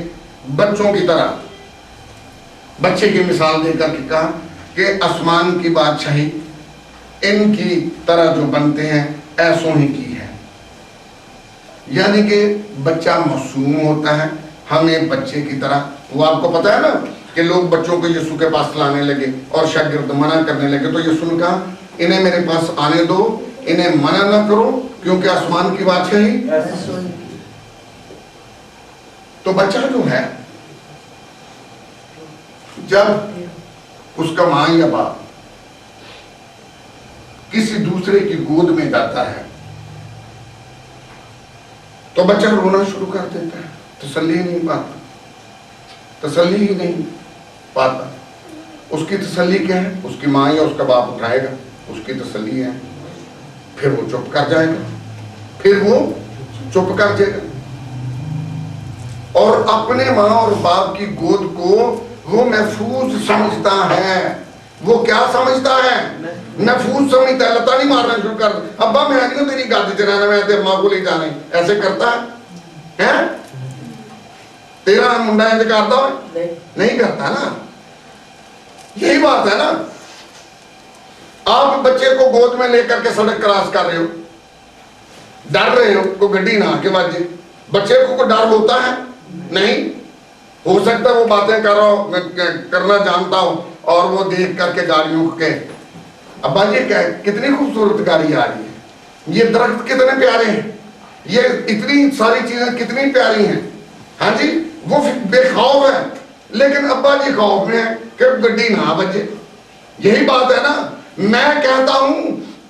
बच्चों की तरह, बच्चे की मिसाल देकर के कहा कि आसमान की बादशाही इनकी तरह जो बनते हैं ऐसों ही की है। यानी कि बच्चा मासूम होता है, हमें बच्चे की तरह, वो आपको पता है ना कि लोग बच्चों को यीशु के पास लाने लगे और शागिर्द मना करने लगे, तो यीशु ने कहा इन्हें मेरे पास आने दो, इन्हें मना ना करो, क्योंकि आसमान की बादशाही। तो बच्चा जो है जब उसका मां या बाप किसी दूसरे की गोद में जाता है तो बच्चा रोना शुरू कर देता है, तसल्ली नहीं पाता, तसल्ली ही नहीं पाता। उसकी तसल्ली क्या है? उसकी माँ या उसका बाप उठाएगा, उसकी तसल्ली है, फिर वो चुप कर जाएगा, फिर वो चुप कर जाएगा। और अपने माँ और बाप की गोद को वो महफूज समझता है। वो क्या समझता है? महफूज समझता है। लता नहीं मारना शुरू कर, अब्बा मैं नहीं तेरी गादी च रहना, मैं तेरे माँ को ले जाना, ऐसे करता है? तेरा मुंडा इंज करता हो? नहीं करता ना। यही बात है ना। आप बच्चे को गोद में लेकर के सड़क क्रॉस कर रहे हो, डर रहे हो को गड्डी ना आके बाजे, बच्चे को डर होता है? नहीं। हो सकता है वो बातें करना जानता हो और वो देख करके गाड़ियों के, अब्बा ये क्या है, कितनी खूबसूरत गाड़ी आ रही है, ये दरख्त कितने प्यारे हैं, ये इतनी सारी चीजें कितनी प्यारी हैं। हाँ जी, वो बेखौफ है, लेकिन अब्बा जी खौफ में है कि गड्डी ना बजे। यही बात है ना। मैं कहता हूं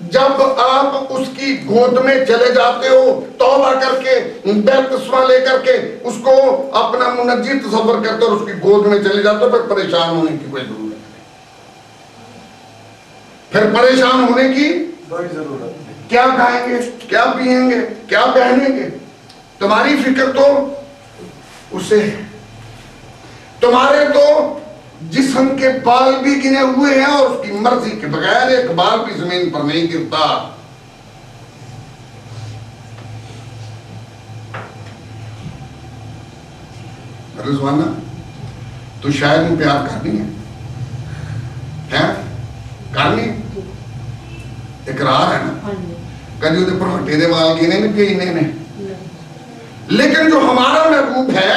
जब आप उसकी गोद में चले जाते हो तौबा करके बपतिस्मा लेकर के उसको अपना मुनज्जी तसव्वुर करते हो और उसकी गोद में चले जाते हो, फिर परेशान होने की कोई जरूरत नहीं। फिर परेशान होने की कोई जरूरत नहीं। क्या खाएंगे, क्या पिएंगे, क्या पहनेंगे, तुम्हारी फिक्र तो उसे है। तुम्हारे तो जिस्म के बाल भी गिने हुए हैं और उसकी मर्जी के बगैर एक बाल भी जमीन पर नहीं गिरता। रिजवाना तू शायद में प्यार करनी है करनी इकरार है ना, कभी उधर पर हटे दे वाल गिने नहीं पे इन्हें ने। लेकिन जो हमारा महबूब है,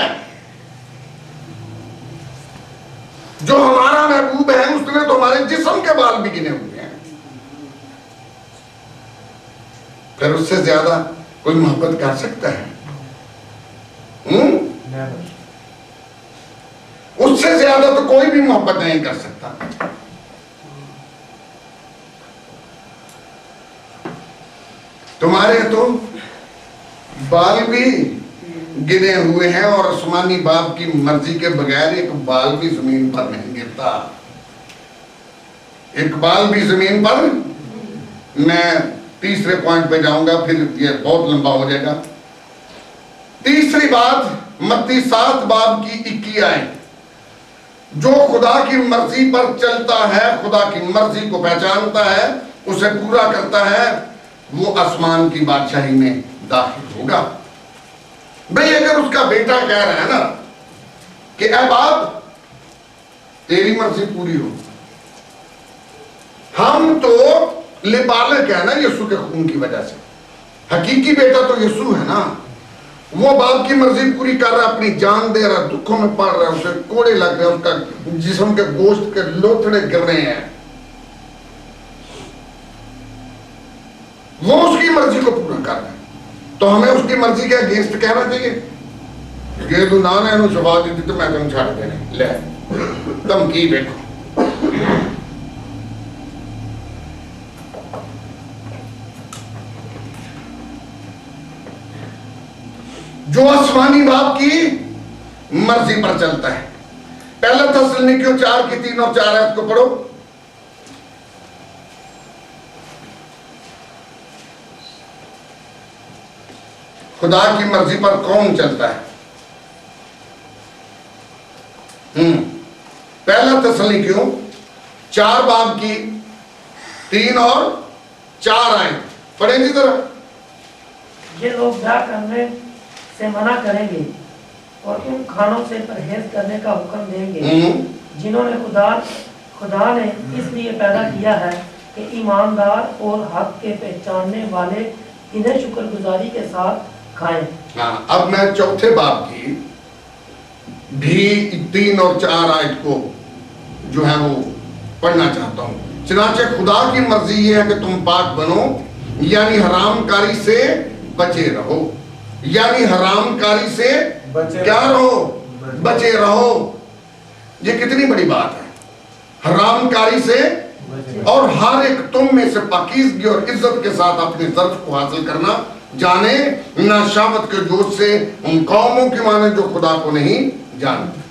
जो हमारा महबूब है, उसने तो हमारे जिस्म के बाल भी गिने हुए हैं। फिर उससे ज्यादा कोई मोहब्बत कर सकता है? उससे ज्यादा तो कोई भी मोहब्बत नहीं कर सकता। तुम्हारे तो बाल भी गिने हुए हैं और आसमानी बाप की मर्जी के बगैर एक बाल भी जमीन पर नहीं गिरता, एक बाल भी जमीन पर। मैं तीसरे पॉइंट पे जाऊंगा, फिर ये बहुत लंबा हो जाएगा। तीसरी बात मत्ती 7 बाब की 21 आयत, जो खुदा की मर्जी पर चलता है, खुदा की मर्जी को पहचानता है, उसे पूरा करता है, वो आसमान की बादशाही में दाखिल होगा। भाई अगर उसका बेटा कह रहा है ना कि ऐ बाप तेरी मर्जी पूरी हो, हम तो लिबालिक है ना यीशु के खून की वजह से, हकीकी बेटा तो यीशु है ना। वो बाप की मर्जी पूरी कर रहा है, अपनी जान दे रहा है, दुखों में पड़ रहा है, उसे कोड़े लग रहे हैं, उसका जिस्म के गोश्त के लोथड़े गिर रहे हैं, वो उसकी मर्जी को पूरा कर रहा है। तो हमें उसकी मर्जी के अगेंस्ट कहना चाहिए कि तू ना ने जवाब दी तो मैं तुम छाड़ देने ले धमकी देखो। जो आसमानी बाप की मर्जी पर चलता है। पहला थिस्सलुनीकियों 4 की 3 और 4 आयत को पढ़ो। खुदा की मर्जी पर कौन चलता है? पहला थिस्सलुनीकियों 4 बाब की 3 और 4 आयत पढ़ेंगे जरा। ये लोग ब्याह करने से मना करेंगे और उन खानों से परहेज करने का हुक्म देंगे जिन्होंने खुदा ने इसलिए पैदा किया है कि ईमानदार और हक के पहचानने वाले इन्हें शुक्रगुजारी के साथ खाएं। हाँ, अब मैं चौथे बाब की भी 3 और 4 आयत को जो है वो पढ़ना चाहता हूँ। चनाचे खुदा की मर्जी ये है कि तुम पाक बनो, यानी हरामकारी से बचे रहो, यानी हरामकारी से क्या रहो? बचे रहो। ये कितनी बड़ी बात है, हरामकारी से। और हर एक तुम में से पाकीज़गी और इज्जत के साथ अपने ज़र्फ को हासिल करना जाने, ना शावत के जोश से उन कौमों की माने जो खुदा को नहीं जानते।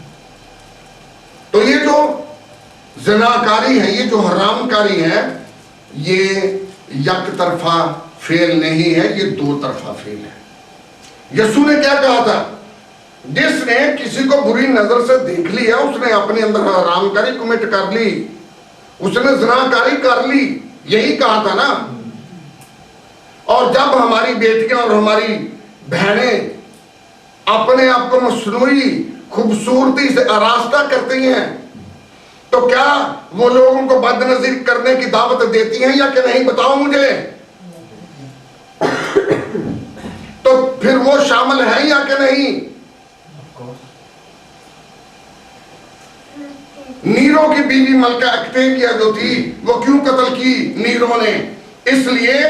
तो ये जो ज़िनाकारी है, ये जो हरामकारी है, ये एक तरफा फेल नहीं है, ये 2 तरफा फेल है। यीशु ने क्या कहा था? जिसने किसी को बुरी नजर से देख लिया, उसने अपने अंदर हरामकारी कमिट कर ली, उसने ज़िनाकारी कर ली, यही कहा था ना। और जब हमारी बेटियां और हमारी बहनें अपने आप को मसनूई खूबसूरती से आरास्ता करती हैं, तो क्या वो लोगों को बदनज़ीर करने की दावत देती हैं या कि नहीं? बताओ मुझे। तो फिर वो शामिल है या कि नहीं? नीरो की बीवी मलका अक्टेविया जो थी, वो क्यों कत्ल की नीरो ने? इसलिए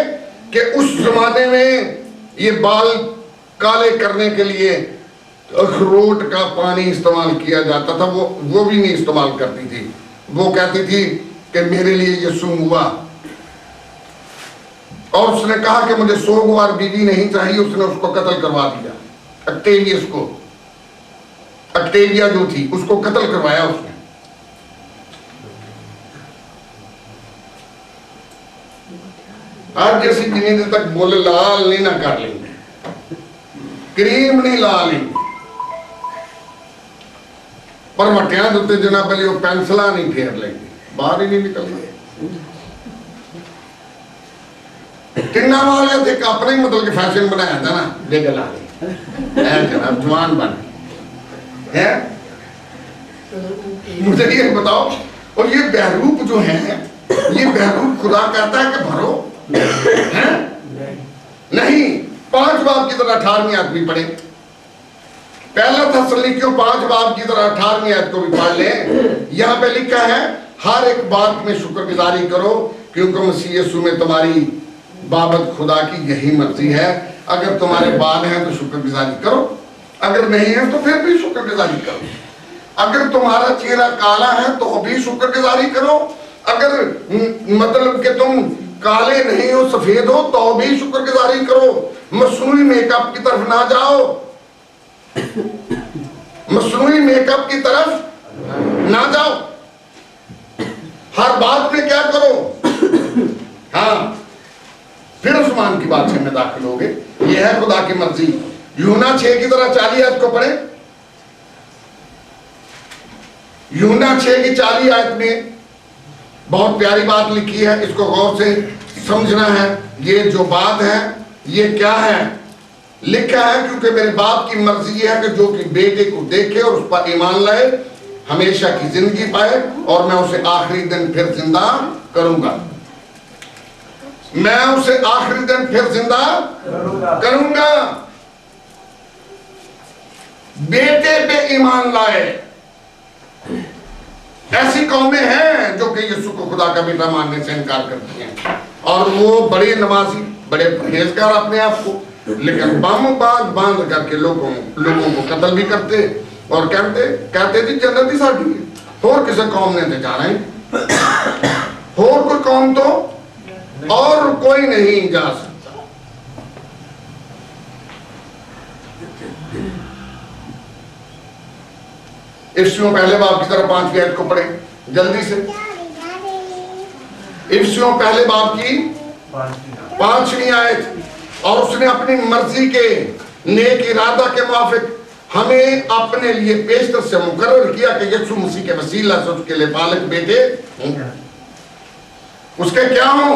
कि उस जमाने में ये बाल काले करने के लिए अखरोट का पानी इस्तेमाल किया जाता था। वो भी नहीं इस्तेमाल करती थी। वो कहती थी कि मेरे लिए यीशु हुआ। और उसने कहा कि मुझे सोगवार बीवी नहीं चाहिए, उसने उसको कत्ल करवा दिया। अक्टेवियस को, अक्टेविया जो थी उसको कत्ल करवाया उसने। आज जैसी जिन्हें दिन तक बोले लाल नहीं ना कर लेंगे, क्रीम नहीं ला लेंगे, पर मटिया दुते जना पहले वो पेंसिला नहीं फेर लेंगे, बाहर ही नहीं निकलना। किन्ना वाले थे अपने ही मतलब के फैशन बनाया था ना, देख ला जनाब जवान बन है। मुझे ये बताओ, और ये बहरूप जो है, ये बहरूप खुदा कहता है कि भरो है? नहीं। 5 बाब की तरह 18वीं आयत भी पढ़े, पहला थस्सलुनीकियों 5 बाब की तरह 18वीं आयत को भी पढ़ ले। यहाँ पे लिखा है हर एक बात में शुक्रगुजारी करो, क्योंकि मसीह यीशु में तुम्हारी बाबत खुदा की यही मर्जी है। अगर तुम्हारे बाल हैं तो शुक्रगुजारी करो, अगर नहीं है तो फिर भी शुक्रगुजारी करो। अगर तुम्हारा चेहरा काला है तो भी शुक्रगुजारी करो, अगर मतलब कि तुम काले नहीं हो सफेद हो तो भी शुक्रगुजारी करो। मसनूई मेकअप की तरफ ना जाओ, मसनूई मेकअप की तरफ ना जाओ। हर बात में क्या करो, हाँ फिर उस्मान की बात में दाखिल होगे। यह है खुदा की मर्जी। यूहन्ना 6 की तरह 40 आयत को पढ़े। यूहन्ना 6 की 40 आयत में बहुत प्यारी बात लिखी है, इसको गौर से समझना है। ये जो बात है ये क्या है, लिखा है क्योंकि मेरे बाप की मर्जी है कि जो कि बेटे को देखे और उस पर ईमान लाए हमेशा की जिंदगी पाए, और मैं उसे आखिरी दिन फिर जिंदा करूंगा। मैं उसे आखिरी दिन फिर जिंदा करूंगा। बेटे पे ईमान लाए। ऐसी कौमें हैं जो कि यीशु को खुदा का बेटा मानने से इनकार करती हैं, और वो बड़े नमाजी, बड़े परहेजगार अपने आप को, लेकिन बम बांध करके लोगों को कत्ल भी करते और कहते जी जन्नत ही साडी है। और किसी कौम ने तो जाना ही, और कोई कौम तो और कोई नहीं जा सकता। इफ्सियों पहले बाब की तरफ 5वीं आयत को पढ़े जल्दी से। इफ्सियों पहले बाब की 5वीं आयत। और उसने अपनी मर्जी के नेक इरादा के मुताबिक हमें अपने लिए पेशतर से मुकर्रर किया कि यीशु मसीह के वसीला से उसके लिए बालक बेटे हों। उसके क्या हों?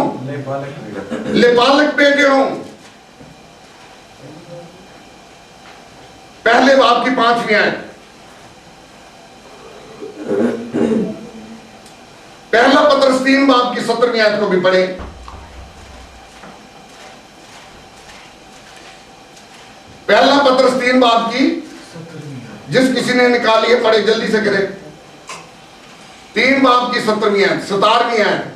ले बालक बेटे हों। पहले बाब की 5वीं आयत। पहला पत्रस 3 बाब की 17वीं आयत को भी पढ़े। पहला पत्रस 3 बाब की, जिस किसी ने निकाली है पढ़े जल्दी से करे। 3 बाब की 17वीं आयत, 17वीं आयत।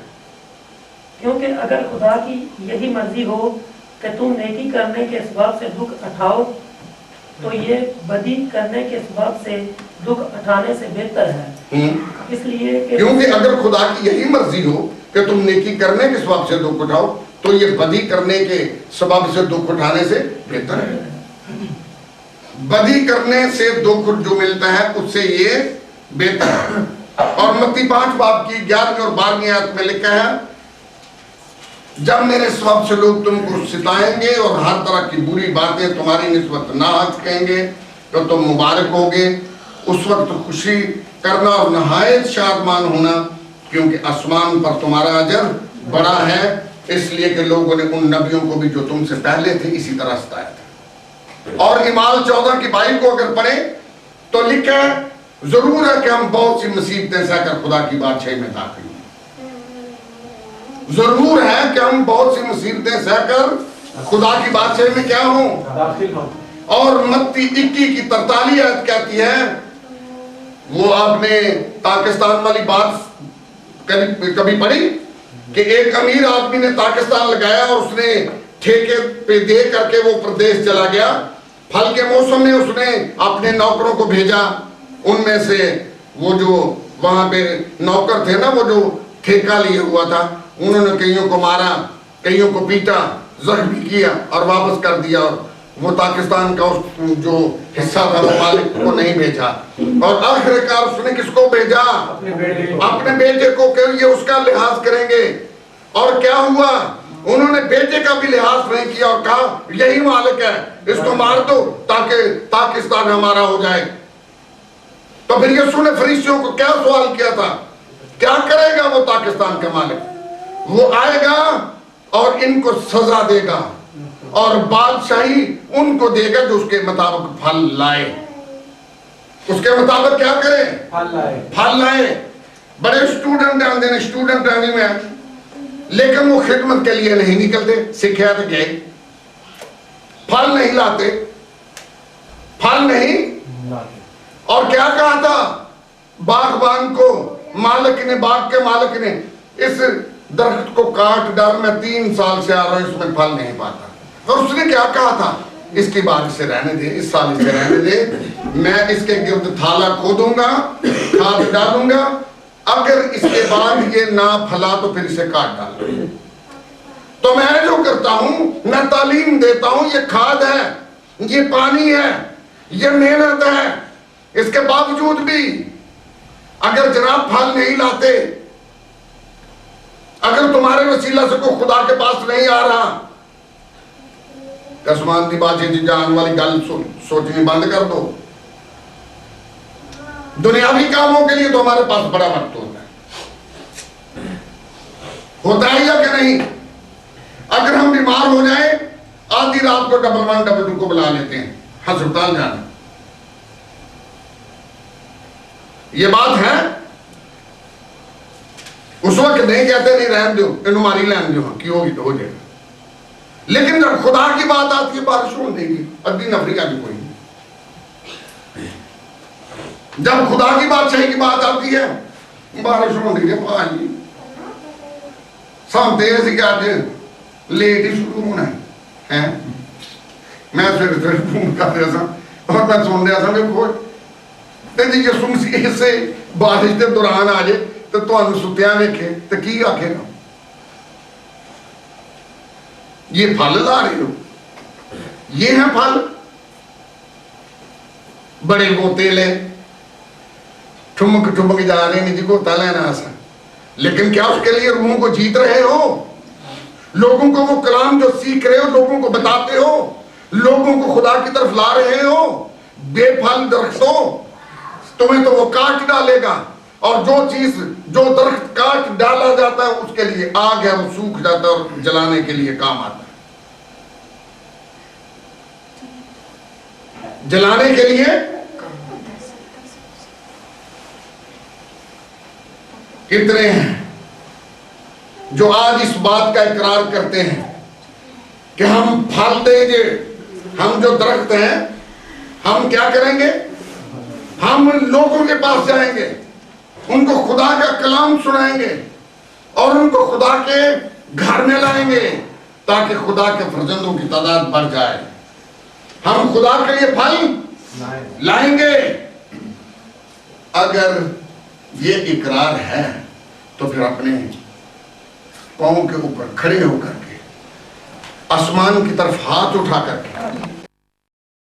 क्योंकि अगर खुदा की यही मर्जी हो कि तुम नेकी करने के सबब से दुख उठाओ, तो ये बदी करने के सबब से दुख उठाने से बेहतर है। इसलिए कि क्योंकि अगर खुदा की यही मर्जी हो कि तुम नेकी करने के सबब से दुख उठाओ, तो ये बदी करने के सबब से दुख उठाने से बेहतर है। बदी करने से दुख जो मिलता है उससे ये बेहतर है। और मत्ती 5 बाब की 11वीं और 12वीं आयत में लिखा है, जब मेरे सबब से लोग तुमको सिताएंगे और हर तरह की बुरी बातें तुम्हारी निस्बत नाहक कहेंगे, तो तुम मुबारक होगे। उस वक्त खुशी करना और नहायत शादमान होना, क्योंकि आसमान पर तुम्हारा अजर बड़ा है, इसलिए कि लोगों ने उन नबियों को भी जो तुमसे पहले थे इसी तरह सताया था। और इमाल 14 की 22 को अगर पढ़े तो लिखा है, जरूर है कि हम बहुत सी मुसीबतें सहकर खुदा की बादशाही में दाखिल हों। जरूर है कि हम बहुत सी मुसीबतें सहकर खुदा की बादशाही में क्या हों, दाखिल हों। और मत्ती 21 की 43 आयत कहती है, वो आपने पाकिस्तान वाली बात कभी पढ़ी कि एक अमीर आदमी ने पाकिस्तान लगाया और उसने ठेके पे दे करके वो प्रदेश चला गया। फल के मौसम में उसने अपने नौकरों को भेजा, उनमें से वो जो वहां पे नौकर थे ना, वो जो ठेका लिए हुआ था, उन्होंने कईयों को मारा कईयों को पीटा, जख्मी किया और वापस कर दिया। और वो पाकिस्तान का उस जो हिस्सा था वो मालिक को नहीं भेजा, और आखिरकार उसने किसको भेजा? अपने बेटे को, कि ये उसका लिहाज करेंगे। और क्या हुआ? उन्होंने बेटे का भी लिहाज नहीं किया और कहा यही मालिक है, इसको मार दो ताकि पाकिस्तान हमारा हो जाए। तो फिर यीशु ने फरीसियों को क्या सवाल किया था? क्या करेगा वो पाकिस्तान का मालिक? वो आएगा और इनको सजा देगा और बादशाही उनको देगा जो उसके मुताबिक फल लाए। उसके मुताबिक क्या करें? फल लाए। बड़े स्टूडेंट आते हैं, स्टूडेंट आने में, लेकिन वो खिदमत के लिए नहीं निकलते। सीखे तो गए, फल नहीं लाते, फल नहीं। और क्या कहा था बागबान को? मालिक ने, बाग के मालिक ने, इस दरख्त को काट डाल, मैं 3 साल से आ रहा हूं, इसमें फल नहीं पाता। और उसने क्या कहा था? इसकी बात इसे रहने दे, इस साल इसे रहने दे, मैं इसके गिर्द थाला खोदूंगा, खाद डालूंगा, अगर इसके बाद ये ना फला तो फिर इसे काट डालूंगा। तो मैं जो करता हूं, मैं तालीम देता हूं, ये खाद है, ये पानी है, ये मेहनत है। इसके बावजूद भी अगर जनाब फल नहीं लाते, अगर तुम्हारे वसीला से कोई खुदा के पास नहीं आ रहा, कसमान की बात जी जान वाली गल सोचनी बंद कर दो। दुनियावी कामों के लिए तो हमारे पास बड़ा वक्त होता है या कि नहीं? अगर हम बीमार हो जाए, आधी रात को डबल 1 डबल 2 को बुला लेते हैं अस्पताल जाना। ये बात है। उस वक्त नहीं कहते नहीं रहने दो, इन मारी लैन दो, की होगी तो हो जाएगा। लेकिन जब खुदा की बात आती है, बारिश हो देगी, अदीन अफ्रीका की कोई नहीं। जब खुदा की बादशाही की बात आती है, बारिश हो देगी। भाई सब तेरे से क्या लेट ही शुरू होना है। मैं फिर फोन कर रहा था और मैं सुन रहा था कि यसू मसीह से बारिश के दौरान आ जाए तो तुहानू सुत्या वेखे तो की आखेगा? ये फल ला रहे हो, ये है फल। बड़े गोते ले ठुमक ठुमक जा रहे हैं जी, गोता लेना आसा, लेकिन क्या उसके लिए रूहों को जीत रहे हो? लोगों को वो कलाम जो सीख रहे हो, लोगों को बताते हो, लोगों को खुदा की तरफ ला रहे हो? बेफल दरख्तों, तुम्हें तो वो काट डालेगा। और जो चीज, जो दरख्त काट डाला जाता है उसके लिए आग है, वो सूख जाता है और जलाने के लिए काम आता है, जलाने के लिए। कितने हैं जो आज इस बात का इकरार करते हैं कि हम फल देंगे, हम जो दरख्त हैं, हम क्या करेंगे? हम लोगों के पास जाएंगे, उनको खुदा का कलाम सुनाएंगे और उनको खुदा के घर में लाएंगे ताकि खुदा के फर्जंदों की तादाद बढ़ जाए। हम खुदा के लिए फल लाएंगे। अगर ये इकरार है तो फिर अपने पांव के ऊपर खड़े होकर के आसमान की तरफ हाथ उठा करके